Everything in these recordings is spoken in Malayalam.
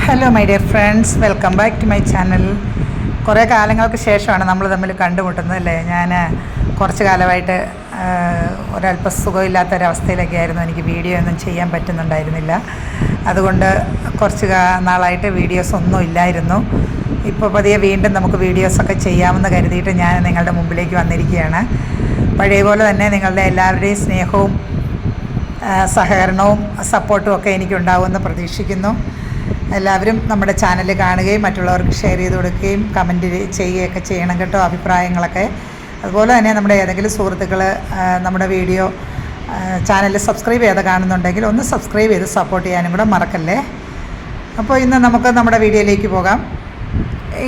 Hello my dear friends, welcome back to my channel. കുറേ കാലങ്ങൾക്ക് ശേഷമാണ് നമ്മൾ തമ്മിൽ കണ്ടുമുട്ടുന്നത് അല്ലേ. ഞാൻ കുറച്ച് കാലമായിട്ട് ഒരല്പം സുഖമില്ലാത്തൊരവസ്ഥയിലൊക്കെ ആയിരുന്നു. എനിക്ക് വീഡിയോ ഒന്നും ചെയ്യാൻ പറ്റുന്നുണ്ടായിരുന്നില്ല. അതുകൊണ്ട് കുറച്ച് നാളായിട്ട് വീഡിയോസ് ഒന്നും ഇല്ലായിരുന്നു. ഇപ്പോൾ പതിയെ വീണ്ടും നമുക്ക് വീഡിയോസൊക്കെ ചെയ്യാമെന്ന് കരുതിയിട്ട് ഞാൻ നിങ്ങളുടെ മുമ്പിലേക്ക് വന്നിരിക്കുകയാണ്. പഴയ പോലെ തന്നെ നിങ്ങളുടെ എല്ലാവരുടെയും സ്നേഹവും സഹകരണവും സപ്പോർട്ടും ഒക്കെ എനിക്കുണ്ടാവുമെന്ന് പ്രതീക്ഷിക്കുന്നു. എല്ലാവരും നമ്മുടെ ചാനൽ കാണുകയും മറ്റുള്ളവർക്ക് ഷെയർ ചെയ്ത് കൊടുക്കുകയും കമൻറ്റ് ചെയ്യുകയൊക്കെ ചെയ്യണം കേട്ടോ, അഭിപ്രായങ്ങളൊക്കെ. അതുപോലെ തന്നെ നമ്മുടെ ഏതെങ്കിലും സുഹൃത്തുക്കൾ നമ്മുടെ വീഡിയോ ചാനൽ സബ്സ്ക്രൈബ് ചെയ്ത് കാണുന്നുണ്ടെങ്കിൽ ഒന്ന് സബ്സ്ക്രൈബ് ചെയ്ത് സപ്പോർട്ട് ചെയ്യാനും കൂടെ മറക്കല്ലേ. അപ്പോൾ ഇന്ന് നമുക്ക് നമ്മുടെ വീഡിയോയിലേക്ക് പോകാം.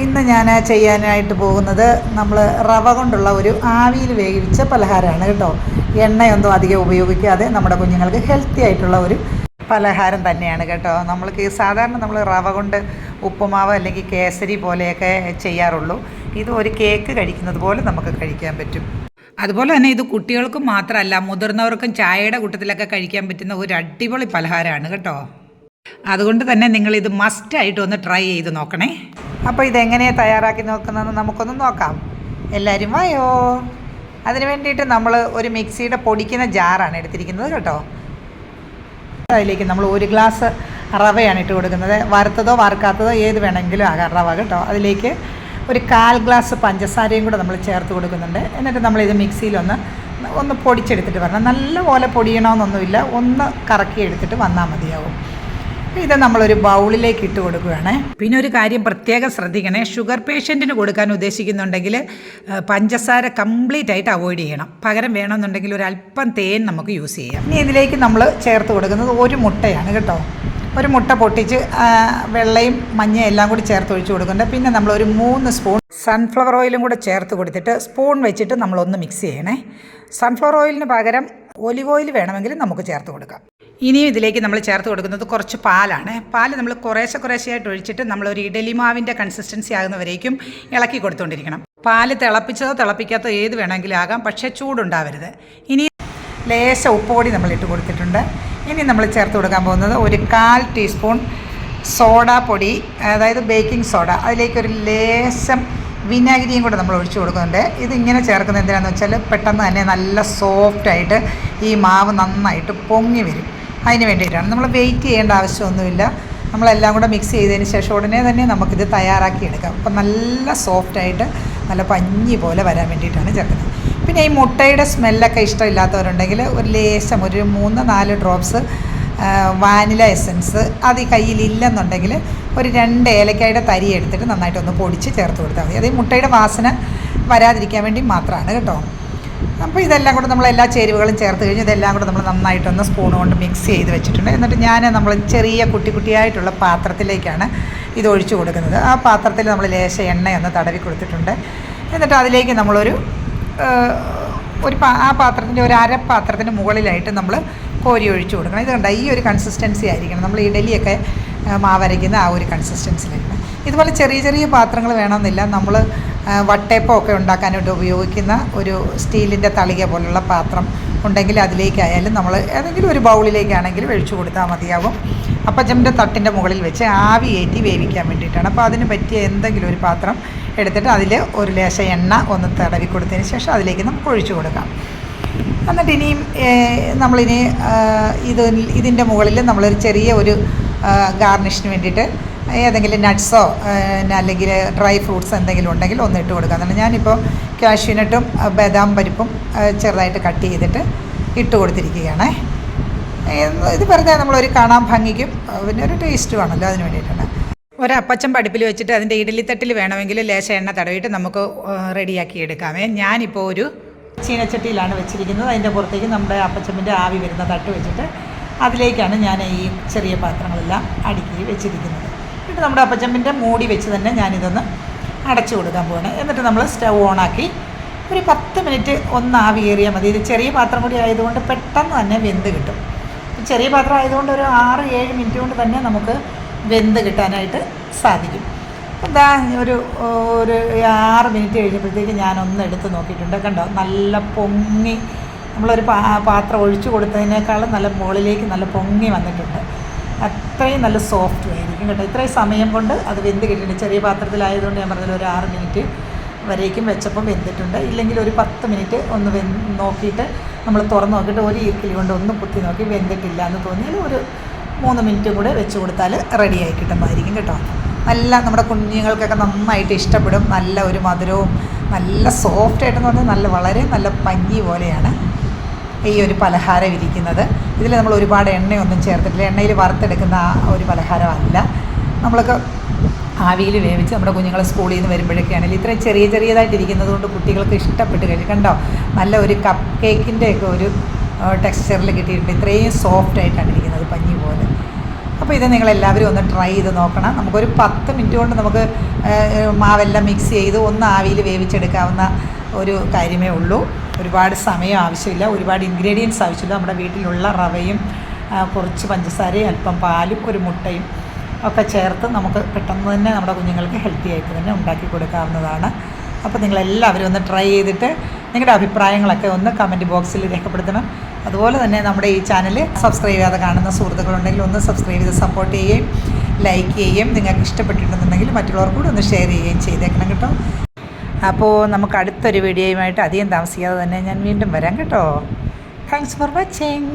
ഇന്ന് ഞാൻ ചെയ്യാനായിട്ട് പോകുന്നത് നമ്മൾ റവ കൊണ്ടുള്ള ഒരു ആവിയിൽ വേവിച്ച പലഹാരമാണ് കേട്ടോ. എണ്ണയൊന്നും അധികം ഉപയോഗിക്കാതെ നമ്മുടെ കുഞ്ഞുങ്ങൾക്ക് ഹെൽത്തി ആയിട്ടുള്ള ഒരു പലഹാരം തന്നെയാണ് കേട്ടോ. നമ്മൾക്ക് സാധാരണ നമ്മൾ റവ കൊണ്ട് ഉപ്പുമാവ് അല്ലെങ്കിൽ കേസരി പോലെയൊക്കെ ചെയ്യാറുള്ളൂ. ഇത് ഒരു കേക്ക് കഴിക്കുന്നത് പോലെ നമുക്ക് കഴിക്കാൻ പറ്റും. അതുപോലെ തന്നെ ഇത് കുട്ടികൾക്കും മാത്രമല്ല, മുതിർന്നവർക്കും ചായയുടെ കൂട്ടത്തിലൊക്കെ കഴിക്കാൻ പറ്റുന്ന ഒരു അടിപൊളി പലഹാരമാണ് കേട്ടോ. അതുകൊണ്ട് തന്നെ നിങ്ങളിത് മസ്റ്റായിട്ട് ഒന്ന് ട്രൈ ചെയ്ത് നോക്കണേ. അപ്പോൾ ഇതെങ്ങനെയാണ് തയ്യാറാക്കി നോക്കുന്നതെന്ന് നമുക്കൊന്ന് നോക്കാം. എല്ലാവരും വായോ. അതിന് വേണ്ടിയിട്ട് നമ്മൾ ഒരു മിക്സിയുടെ പൊടിക്കുന്ന ജാറാണ് എടുത്തിരിക്കുന്നത് കേട്ടോ. അതിലേക്ക് നമ്മൾ 1 ഗ്ലാസ് റവയാണ് ഇട്ട് കൊടുക്കുന്നത്. വറുത്തതോ വറുക്കാത്തതോ ഏത് വേണമെങ്കിലും ആകാം റവ കേട്ടോ. അതിലേക്ക് ഒരു 1/4 ഗ്ലാസ് പഞ്ചസാരയും കൂടെ നമ്മൾ ചേർത്ത് കൊടുക്കുന്നുണ്ട്. എന്നിട്ട് നമ്മളിത് മിക്സിയിലൊന്ന് പൊടിച്ചെടുത്തിട്ട് വരണം. നല്ലപോലെ പൊടിയണമെന്നൊന്നുമില്ല, ഒന്ന് കറക്കി എടുത്തിട്ട് വന്നാൽ മതിയാവും. ഇത് നമ്മളൊരു ബൗളിലേക്ക് ഇട്ട് കൊടുക്കുകയാണ്. പിന്നെ ഒരു കാര്യം പ്രത്യേകം ശ്രദ്ധിക്കണേ, ഷുഗർ പേഷ്യൻറ്റിന് കൊടുക്കാൻ ഉദ്ദേശിക്കുന്നുണ്ടെങ്കിൽ പഞ്ചസാര കംപ്ലീറ്റ് ആയിട്ട് അവോയ്ഡ് ചെയ്യണം. പകരം വേണമെന്നുണ്ടെങ്കിൽ ഒരല്പം തേൻ നമുക്ക് യൂസ് ചെയ്യാം. ഇനി ഇതിലേക്ക് നമ്മൾ ചേർത്ത് കൊടുക്കുന്നത് 1 മുട്ടയാണ് കേട്ടോ. 1 മുട്ട പൊട്ടിച്ച് വെള്ളയും മഞ്ഞയും എല്ലാം കൂടി ചേർത്ത് ഒഴിച്ച് കൊടുക്കുന്നുണ്ട്. പിന്നെ നമ്മളൊരു 3 സ്പൂൺ സൺഫ്ലവർ ഓയിലും കൂടെ ചേർത്ത് കൊടുത്തിട്ട് സ്പൂൺ വെച്ചിട്ട് നമ്മളൊന്ന് മിക്സ് ചെയ്യണേ. സൺഫ്ലവർ ഓയിലിന് പകരം ഒലിവ് ഓയിൽ വേണമെങ്കിൽ നമുക്ക് ചേർത്ത് കൊടുക്കാം. ഇനിയും ഇതിലേക്ക് നമ്മൾ ചേർത്ത് കൊടുക്കുന്നത് കുറച്ച് പാലാണ്. പാല് നമ്മൾ കുറേശ്ശെയായിട്ട് ഒഴിച്ചിട്ട് നമ്മളൊരു ഇഡലി മാവിൻ്റെ കൺസിസ്റ്റൻസി ആകുന്നവരേക്കും ഇളക്കി കൊടുത്തുകൊണ്ടിരിക്കണം. പാല് തിളപ്പിച്ചതോ തിളപ്പിക്കാത്തതോ ഏത് വേണമെങ്കിലും ആകാം, പക്ഷേ ചൂടുണ്ടാവരുത്. ഇനി ലേശ ഉപ്പുപൊടി നമ്മളിട്ട് കൊടുത്തിട്ടുണ്ട്. ഇനി നമ്മൾ ചേർത്ത് കൊടുക്കാൻ പോകുന്നത് ഒരു 1/4 ടീസ്പൂൺ സോഡാപ്പൊടി, അതായത് ബേക്കിംഗ് സോഡ. അതിലേക്കൊരു ലേശം വിനാഗിരിയും കൂടെ നമ്മൾ ഒഴിച്ചു കൊടുക്കുന്നുണ്ട്. ഇതിങ്ങനെ ചേർക്കുന്നത് എന്തിനാണെന്ന് വെച്ചാൽ പെട്ടെന്ന് തന്നെ നല്ല സോഫ്റ്റായിട്ട് ഈ മാവ് നന്നായിട്ട് പൊങ്ങി വരും. അതിന് വേണ്ടിയിട്ടാണ്. നമ്മൾ വെയിറ്റ് ചെയ്യേണ്ട ആവശ്യമൊന്നുമില്ല. നമ്മളെല്ലാം കൂടെ മിക്സ് ചെയ്തതിന് ശേഷം ഉടനെ തന്നെ നമുക്കിത് തയ്യാറാക്കി എടുക്കാം. അപ്പം നല്ല സോഫ്റ്റായിട്ട് നല്ല പഞ്ഞി പോലെ വരാൻ വേണ്ടിയിട്ടാണ് ചേർക്കുന്നത്. പിന്നെ ഈ മുട്ടയുടെ സ്മെല്ലൊക്കെ ഇഷ്ടമില്ലാത്തവരുണ്ടെങ്കിൽ ഒരു ലേശം ഒരു 3-4 ഡ്രോപ്സ് വാനില എസൻസ് അത് ഈ കയ്യിലില്ലെന്നുണ്ടെങ്കിൽ ഒരു 2 ഏലക്കായുടെ തരി എടുത്തിട്ട് നന്നായിട്ടൊന്ന് പൊടിച്ച് ചേർത്ത് കൊടുത്താൽ മതി. അത് ഈ മുട്ടയുടെ വാസന വരാതിരിക്കാൻ വേണ്ടി മാത്രമാണ് കേട്ടോ. അപ്പോൾ ഇതെല്ലാം കൂടെ നമ്മൾ എല്ലാ ചേരുവകളും ചേർത്ത് കഴിഞ്ഞ് ഇതെല്ലാം കൂടെ നമ്മൾ നന്നായിട്ടൊന്ന് സ്പൂൺ കൊണ്ട് മിക്സ് ചെയ്ത് വെച്ചിട്ടുണ്ട്. എന്നിട്ട് നമ്മൾ ചെറിയ കുട്ടിയായിട്ടുള്ള പാത്രത്തിലേക്കാണ് ഇത് ഒഴിച്ചു കൊടുക്കുന്നത്. ആ പാത്രത്തിൽ നമ്മൾ ലേശ എണ്ണയൊന്ന് തടവി കൊടുത്തിട്ടുണ്ട്. എന്നിട്ട് അതിലേക്ക് നമ്മളൊരു ആ പാത്രത്തിൻ്റെ ഒരു അരപ്പാത്രത്തിന് മുകളിലായിട്ട് നമ്മൾ കോരി ഒഴിച്ചു കൊടുക്കണം. ഇത് കണ്ട ഈ ഒരു കൺസിസ്റ്റൻസി ആയിരിക്കണം. നമ്മൾ ഇഡലിയൊക്കെ മാവരയ്ക്കുന്ന ആ ഒരു കൺസിസ്റ്റൻസിലായിരിക്കണം. ഇതുപോലെ ചെറിയ പാത്രങ്ങൾ വേണമെന്നില്ല. നമ്മൾ വട്ടയപ്പമൊക്കെ ഉണ്ടാക്കാനായിട്ട് ഉപയോഗിക്കുന്ന ഒരു സ്റ്റീലിൻ്റെ തളിക പോലുള്ള പാത്രം ഉണ്ടെങ്കിൽ അതിലേക്കായാലും നമ്മൾ ഏതെങ്കിലും ഒരു ബൗളിലേക്കാണെങ്കിലും ഒഴിച്ചു കൊടുത്താൽ മതിയാകും. അപ്പച്ചമ്മിൻ്റെ തട്ടിൻ്റെ മുകളിൽ വെച്ച് ആവി കയറ്റി വേവിക്കാൻ വേണ്ടിയിട്ടാണ്. അപ്പോൾ അതിന് പറ്റിയ എന്തെങ്കിലും ഒരു പാത്രം എടുത്തിട്ട് അതിൽ ഒരു ലേശ എണ്ണ ഒന്ന് തടവി കൊടുത്തതിന് ശേഷം അതിലേക്ക് നമുക്ക് ഒഴിച്ചു കൊടുക്കാം. എന്നിട്ട് ഇനിയും നമ്മളിനി ഇതിൻ്റെ മുകളിൽ നമ്മളൊരു ചെറിയ ഒരു ഗാർണിഷിന് വേണ്ടിയിട്ട് ഏതെങ്കിലും നട്ട്സോ അല്ലെങ്കിൽ ഡ്രൈ ഫ്രൂട്ട്സ് എന്തെങ്കിലും ഉണ്ടെങ്കിൽ ഒന്ന് ഇട്ട് കൊടുക്കാമെന്നുണ്ട്. ഞാനിപ്പോൾ കാഷ്യൂനട്ടും ബദാം പരിപ്പും ചെറുതായിട്ട് കട്ട് ചെയ്തിട്ട് ഇട്ട് കൊടുത്തിരിക്കുകയാണ്. ഇത് വെറുതെ നമ്മളൊരു കാണാൻ ഭംഗിക്കും പിന്നെ ഒരു ടേസ്റ്റും ആണല്ലോ, അതിന് വേണ്ടിയിട്ടാണ്. ഒരപ്പച്ചൻ അടുപ്പിൽ വെച്ചിട്ട് അതിൻ്റെ ഇഡലിത്തട്ടിൽ വേണമെങ്കിൽ ലേശ എണ്ണ തടവിയിട്ട് നമുക്ക് റെഡിയാക്കി എടുക്കാമേ. ഞാനിപ്പോൾ ഒരു ചീനച്ചട്ടിയിലാണ് വെച്ചിരിക്കുന്നത്. അതിൻ്റെ പുറത്തേക്ക് നമ്മുടെ അപ്പച്ചമ്മിൻ്റെ ആവി വരുന്ന തട്ട് വെച്ചിട്ട് അതിലേക്കാണ് ഞാൻ ഈ ചെറിയ പാത്രങ്ങളെല്ലാം അടുക്കി വെച്ചിരിക്കുന്നത്. എന്നിട്ട് നമ്മുടെ അപ്പച്ചമ്മിൻ്റെ മൂടി വെച്ച് തന്നെ ഞാനിതൊന്ന് അടച്ചു കൊടുക്കാൻ പോവാണ്. എന്നിട്ട് നമ്മൾ സ്റ്റൗ ഓണാക്കി ഒരു 10 മിനിറ്റ് ഒന്ന് ആവി കയറിയാൽ മതി. ഇത് ചെറിയ പാത്രം കൂടി ആയതുകൊണ്ട് പെട്ടെന്ന് തന്നെ വെന്ത് കിട്ടും. ചെറിയ പാത്രം ആയതുകൊണ്ട് ഒരു 6-7 മിനിറ്റ് കൊണ്ട് തന്നെ നമുക്ക് വെന്ത് കിട്ടാനായിട്ട് സാധിക്കും. എന്താ ഒരു 6 മിനിറ്റ് കഴിഞ്ഞപ്പോഴത്തേക്ക് ഞാനൊന്ന് എടുത്ത് നോക്കിയിട്ടുണ്ട്. കണ്ടോ, നല്ല പൊങ്ങി നമ്മളൊരു പാത്രം ഒഴിച്ചു കൊടുത്തതിനേക്കാളും നല്ല മുകളിലേക്ക് നല്ല പൊങ്ങി വന്നിട്ടുണ്ട്. അത്രയും നല്ല സോഫ്റ്റ് ആയിരിക്കും കേട്ടോ. ഇത്രയും സമയം കൊണ്ട് അത് വെന്ത് കിട്ടിയിട്ടുണ്ട്. ചെറിയ പാത്രത്തിലായതുകൊണ്ട് ഞാൻ പറഞ്ഞത് ഒരു 6 മിനിറ്റ് വരേക്കും വെച്ചപ്പോൾ വെന്തിട്ടുണ്ട്. ഇല്ലെങ്കിൽ ഒരു 10 മിനിറ്റ് ഒന്ന് നോക്കിയിട്ട് നമ്മൾ തുറന്ന് നോക്കിയിട്ട് ഒരു ഈർക്കിലി കൊണ്ട് ഒന്ന് കുത്തി നോക്കി വെന്തിട്ടില്ല എന്ന് തോന്നിയാൽ ഒരു 3 മിനിറ്റും കൂടെ വെച്ച് കൊടുത്താൽ റെഡിയായി കിട്ടുന്നതായിരിക്കും കേട്ടോ. നല്ല നമ്മുടെ കുഞ്ഞുങ്ങൾക്കൊക്കെ നന്നായിട്ട് ഇഷ്ടപ്പെടും. നല്ല ഒരു മധുരവും നല്ല സോഫ്റ്റായിട്ടെന്ന് പറഞ്ഞാൽ നല്ല വളരെ നല്ല പഞ്ഞി പോലെയാണ് ഈ ഒരു പലഹാരം ഇരിക്കുന്നത്. ഇതിൽ നമ്മൾ ഒരുപാട് എണ്ണയൊന്നും ചേർത്തിട്ടില്ല. എണ്ണയിൽ വറുത്തെടുക്കുന്ന ഒരു പലഹാരമല്ല. നമ്മൾക്ക് ആവിയിൽ വേവിച്ച് നമ്മുടെ കുഞ്ഞുങ്ങൾ സ്കൂളിൽ നിന്ന് വരുമ്പോഴൊക്കെയാണെങ്കിൽ ഇത്രയും ചെറിയതായിട്ട് ഇരിക്കുന്നത് കൊണ്ട് കുട്ടികൾക്ക് ഇഷ്ടപ്പെട്ട് കഴിയും. കണ്ടോ, നല്ല ഒരു കപ്പ് കേക്കിൻ്റെയൊക്കെ ഒരു ടെക്സ്ചറിൽ കിട്ടിയിട്ടുണ്ട്. ഇത്രയും സോഫ്റ്റായിട്ടാണ് ഇരിക്കുന്നത്, പഞ്ഞി പോലെ. അപ്പോൾ ഇത് നിങ്ങളെല്ലാവരും ഒന്ന് ട്രൈ ചെയ്ത് നോക്കണം. നമുക്കൊരു 10 മിനിറ്റ് കൊണ്ട് നമുക്ക് മാവെല്ലാം മിക്സ് ചെയ്ത് ഒന്ന് ആവിയിൽ വേവിച്ചെടുക്കാവുന്ന ഒരു കാര്യമേ ഉള്ളൂ. ഒരുപാട് സമയം ആവശ്യമില്ല, ഒരുപാട് ഇൻഗ്രീഡിയൻസ് ആവശ്യമില്ല. നമ്മുടെ വീട്ടിലുള്ള റവയും കുറച്ച് പഞ്ചസാരയും അല്പം പാലും ഒരു മുട്ടയും ഒക്കെ ചേർത്ത് നമുക്ക് പെട്ടെന്ന് തന്നെ നമ്മുടെ കുഞ്ഞുങ്ങൾക്ക് ഹെൽത്തി ആയിട്ട് തന്നെ ഉണ്ടാക്കി കൊടുക്കാവുന്നതാണ്. അപ്പോൾ നിങ്ങളെല്ലാവരും ഒന്ന് ട്രൈ ചെയ്തിട്ട് നിങ്ങളുടെ അഭിപ്രായങ്ങളൊക്കെ ഒന്ന് കമൻറ്റ് ബോക്സിൽ രേഖപ്പെടുത്തണം. അതുപോലെ തന്നെ നമ്മുടെ ഈ ചാനൽ സബ്സ്ക്രൈബ് ചെയ്യാതെ കാണുന്ന സുഹൃത്തുക്കളുണ്ടെങ്കിൽ ഒന്ന് സബ്സ്ക്രൈബ് ചെയ്ത് സപ്പോർട്ട് ചെയ്യുകയും ലൈക്ക് ചെയ്യുകയും നിങ്ങൾക്ക് ഇഷ്ടപ്പെട്ടിട്ടുണ്ടെന്നുണ്ടെങ്കിൽ മറ്റുള്ളവർക്ക് കൂടി ഒന്ന് ഷെയർ ചെയ്യുകയും ചെയ്തേക്കണം കേട്ടോ. അപ്പോൾ നമുക്ക് അടുത്തൊരു വീഡിയോയുമായിട്ട് അധികം താമസിക്കാതെ തന്നെ ഞാൻ വീണ്ടും വരാം കേട്ടോ. Thanks for watching.